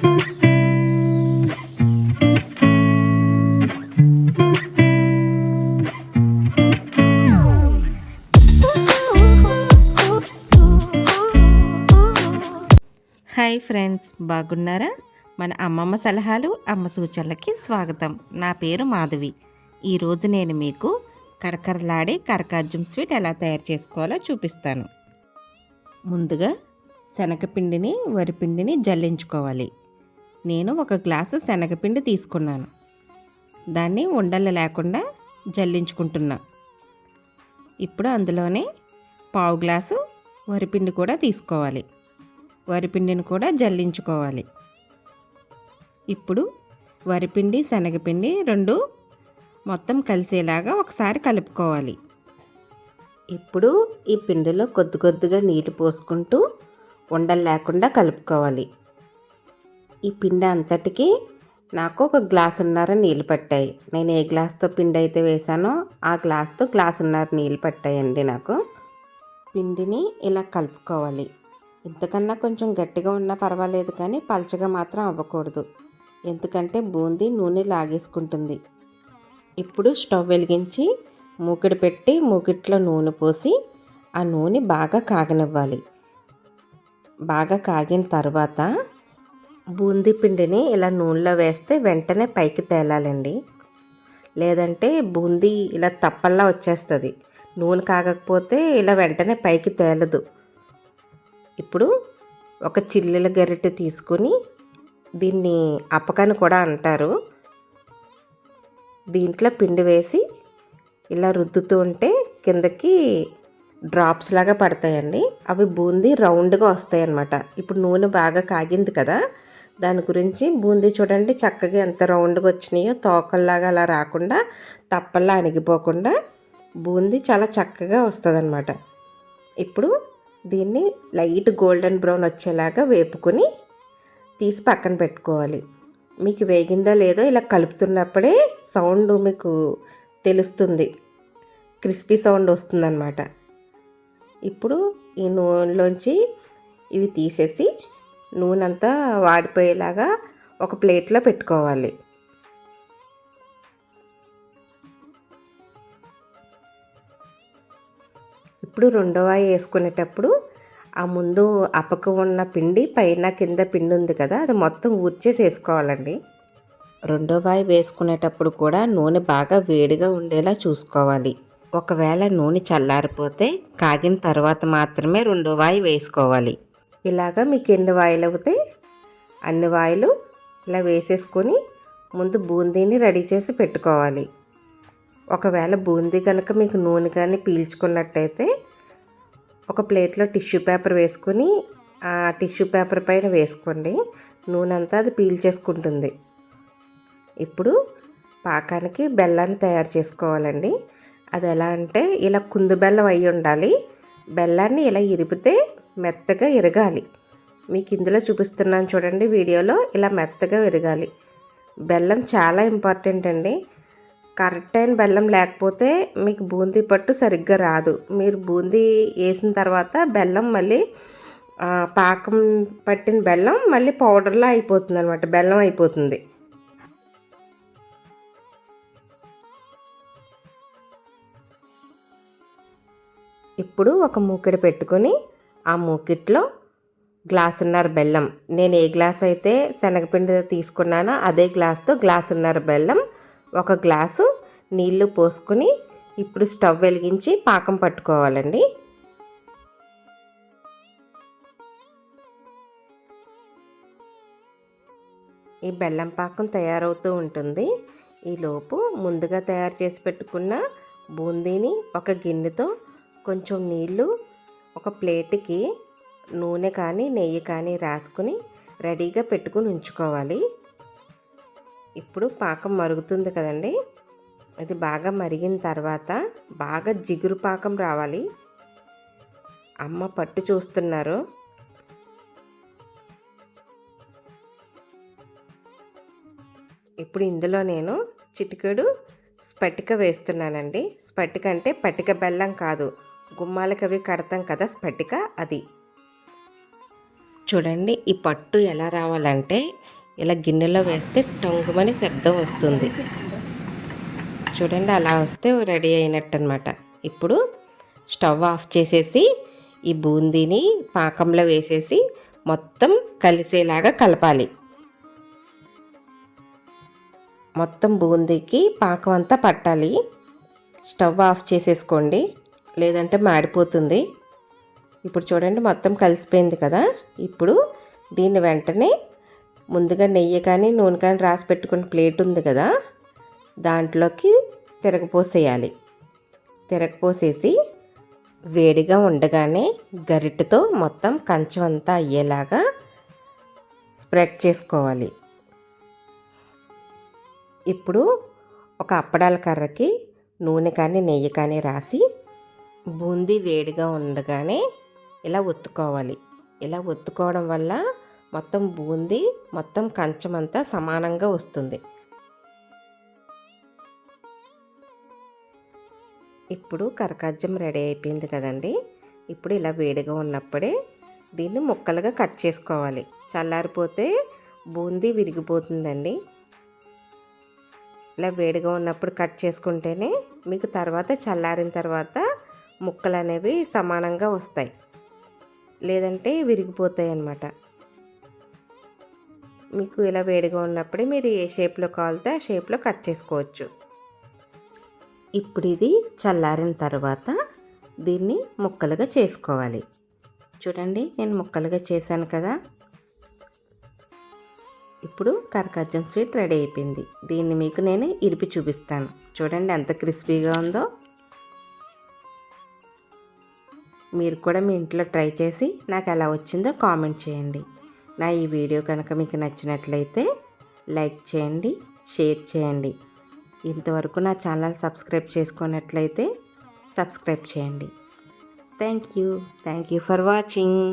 Hi friends, బాగున్నారా? మన అమ్మమ్మ సలహాలు అమ్మ సూచనలకి స్వాగతం. నా పేరు మాధవి. ఈరోజు నేను మీకు కరకరలాడే కరకాజ్యం స్వీట్ ఎలా తయారు చేసుకోవాలో చూపిస్తాను. ముందుగా శనగపిండిని వరిపిండిని జల్లించుకోవాలి. నేను 1 గ్లాసు శనగపిండి తీసుకున్నాను. దాన్ని ఉండలు లేకుండా జల్లించుకుంటున్నా. ఇప్పుడు అందులోనే 1/2 గ్లాసు వరిపిండి కూడా తీసుకోవాలి. వరిపిండిని కూడా జల్లించుకోవాలి. ఇప్పుడు వరిపిండి శనగపిండి 2 మొత్తం కలిసేలాగా ఒకసారి కలుపుకోవాలి. ఇప్పుడు ఈ పిండిలో కొద్దిగా నీళ్ళు పోసుకుంటూ ఉండలు లేకుండా కలుపుకోవాలి. ఈ పిండి అంతటికి నాకు 1 గ్లాసున్నర నీళ్ళు పట్టాయి. నేను ఏ గ్లాస్తో పిండి అయితే వేసానో ఆ గ్లాస్తో గ్లాసున్నర నీళ్ళు పట్టాయండి నాకు. పిండిని ఇలా కలుపుకోవాలి. ఇంతకన్నా కొంచెం గట్టిగా ఉన్నా పర్వాలేదు, కానీ పలచగా మాత్రం అవ్వకూడదు, ఎందుకంటే బూందీ నూనె లాగేసుకుంటుంది. ఇప్పుడు స్టవ్ వెలిగించి మూకిడి పెట్టి మూకిట్లో నూనె పోసి ఆ నూనె బాగా కాగనివ్వాలి. బాగా కాగిన తర్వాత బూందీ పిండిని ఇలా నూనెలో వేస్తే వెంటనే పైకి తేలాలండి, లేదంటే బూందీ ఇలా తప్పల్లా వచ్చేస్తుంది. నూనె కాగకపోతే ఇలా వెంటనే పైకి తేలదు. ఇప్పుడు ఒక చిల్లుల గరిటె తీసుకుని, దీన్ని అపకని కూడా అంటారు, దీంట్లో పిండి వేసి ఇలా రుద్దుతూ ఉంటే కిందకి డ్రాప్స్ లాగా పడతాయండి. అవి బూందీ రౌండ్గా వస్తాయి అన్నమాట. ఇప్పుడు నూనె బాగా కాగింది కదా, దాని గురించి బూందీ చూడండి చక్కగా ఎంత రౌండ్గా వచ్చినాయో. తోకల్లాగా అలా రాకుండా, తప్పల్లా అణిగిపోకుండా బూందీ చాలా చక్కగా వస్తుంది అన్నమాట. ఇప్పుడు దీన్ని లైట్ గోల్డెన్ బ్రౌన్ వచ్చేలాగా వేపుకొని తీసి పక్కన పెట్టుకోవాలి. మీకు వేగిందో లేదో ఇలా కలుపుతున్నప్పుడే సౌండ్ మీకు తెలుస్తుంది, క్రిస్పీ సౌండ్ వస్తుందన్నమాట. ఇప్పుడు ఈ నూనెలోంచి ఇవి తీసేసి నూనె అంతా వాడిపోయేలాగా ఒక ప్లేట్లో పెట్టుకోవాలి. ఇప్పుడు రెండో వాయి వేసుకునేటప్పుడు ఆ ముందు అపక ఉన్న పిండి పైన కింద పిండి ఉంది కదా, అది మొత్తం ఊర్చేసి వేసుకోవాలండి. రెండో వాయి వేసుకునేటప్పుడు కూడా నూనె బాగా వేడిగా ఉండేలా చూసుకోవాలి. ఒకవేళ నూనె చల్లారిపోతే కాగిన తర్వాత మాత్రమే రెండో వాయి వేసుకోవాలి. ఇలాగా మీకు ఎన్ని వాయిలు అవుతాయి అన్ని వాయిలు ఇలా వేసేసుకొని ముందు బూందీని రెడీ చేసి పెట్టుకోవాలి. ఒకవేళ బూందీ కనుక మీకు నూనె కానీ పీల్చుకున్నట్టయితే ఒక ప్లేట్లో టిష్యూ పేపర్ వేసుకొని ఆ టిష్యూ పేపర్ పైన వేసుకోండి, నూనె అంతా అది పీల్చేసుకుంటుంది. ఇప్పుడు పాకానికి బెల్లాన్ని తయారు చేసుకోవాలండి. అది ఎలా అంటే ఇలా కుందు బెల్లం అయి ఉండాలి. బెల్లాన్ని ఇలా ఇరిపితే మెత్తగా ఇరగాలి. మీకు ఇందులో చూపిస్తున్నాను చూడండి వీడియోలో, ఇలా మెత్తగా విరగాలి. బెల్లం చాలా ఇంపార్టెంట్ అండి. కరెక్ట్ అయిన బెల్లం లేకపోతే మీకు బూందీ పట్టు సరిగ్గా రాదు. మీరు బూందీ వేసిన తర్వాత బెల్లం మళ్ళీ పాకం పట్టిన బెల్లం మళ్ళీ పౌడర్లా అయిపోతుంది అనమాట, బెల్లం అయిపోతుంది. ఇప్పుడు ఒక మూకిడి పెట్టుకొని ఆ మూకిట్లో గ్లాసున్నర బెల్లం, నేను ఏ గ్లాస్ అయితే శనగపిండి తీసుకున్నానో అదే గ్లాస్తో గ్లాసున్నర బెల్లం, 1 గ్లాసు నీళ్లు పోసుకొని ఇప్పుడు స్టవ్ వెలిగించి పాకం పట్టుకోవాలండి. ఈ బెల్లం పాకం తయారవుతూ ఉంటుంది. ఈలోపు ముందుగా తయారు చేసి పెట్టుకున్న బూందీని ఒక గిన్నెతో కొంచెం నీళ్లు ఒక ప్లేట్కి నూనె కానీ నెయ్యి కానీ రాసుకుని రెడీగా పెట్టుకుని ఉంచుకోవాలి. ఇప్పుడు పాకం మరుగుతుంది కదండి, అది బాగా మరిగిన తర్వాత బాగా జిగురు పాకం రావాలి. అమ్మ పట్టు చూస్తున్నారు. ఇప్పుడు ఇందులో నేను చిటికెడు స్ఫటిక వేస్తున్నానండి. స్ఫటిక అంటే పటిక బెల్లం కాదు, గుమ్మాలకి అవి కడతాం కదా స్ఫటిక, అది. చూడండి ఈ పట్టు ఎలా రావాలంటే ఇలా గిన్నెలో వేస్తే టంగుమని శబ్దం వస్తుంది. చూడండి అలా వస్తే రెడీ అయినట్టు అనమాట. ఇప్పుడు స్టవ్ ఆఫ్ చేసేసి ఈ బూందీని పాకంలో వేసేసి మొత్తం కలిసేలాగా కలపాలి. మొత్తం బూందీకి పాకం అంతా పట్టాలి. స్టవ్ ఆఫ్ చేసేసుకోండి, లేదంటే మాడిపోతుంది. ఇప్పుడు చూడండి మొత్తం కలిసిపోయింది కదా. ఇప్పుడు దీన్ని వెంటనే ముందుగా నెయ్యి కానీ నూనె కానీ రాసి పెట్టుకున్న ప్లేట్ ఉంది కదా, దాంట్లోకి తిరగపోసేయాలి. తిరగపోసేసి వేడిగా ఉండగానే గరిటెతో మొత్తం కంచం అంతా అయ్యేలాగా స్ప్రెడ్ చేసుకోవాలి. ఇప్పుడు ఒక అప్పడాల కర్రకి నూనె కానీ నెయ్యి కానీ రాసి బూందీ వేడిగా ఉండగానే ఇలా ఒత్తుకోవాలి. ఇలా ఒత్తుకోవడం వల్ల మొత్తం బూందీ మొత్తం కంచం అంతా సమానంగా వస్తుంది. ఇప్పుడు కరకాజ్యం రెడీ అయిపోయింది కదండి. ఇప్పుడు ఇలా వేడిగా ఉన్నప్పుడే దీన్ని ముక్కలుగా కట్ చేసుకోవాలి. చల్లారిపోతే బూందీ విరిగిపోతుందండి. ఇలా వేడిగా ఉన్నప్పుడు కట్ చేసుకుంటేనే మీకు తర్వాత చల్లారిన తర్వాత ముక్కలు అనేవి సమానంగా వస్తాయి, లేదంటే విరిగిపోతాయి అన్నమాట. మీకు ఇలా వేడిగా ఉన్నప్పుడే మీరు ఏ షేప్లో కావాలితే ఆ షేప్లో కట్ చేసుకోవచ్చు. ఇప్పుడు ఇది చల్లారిన తర్వాత దీన్ని ముక్కలుగా చేసుకోవాలి. చూడండి నేను ముక్కలుగా చేశాను కదా. ఇప్పుడు కరకాజ్యం స్వీట్ రెడీ అయిపోయింది. దీన్ని మీకు నేను ఇరిపి చూపిస్తాను. చూడండి ఎంత క్రిస్పీగా ఉందో. మీరు కూడా మీ ఇంట్లో ట్రై చేసి నాకు ఎలా వచ్చిందో కామెంట్ చేయండి. నా ఈ వీడియో కనుక మీకు నచ్చినట్లయితే లైక్ చేయండి, షేర్ చేయండి. ఇంతవరకు నా ఛానల్ సబ్స్క్రైబ్ చేసుకున్నట్లయితే సబ్స్క్రైబ్ చేయండి. Thank you for watching.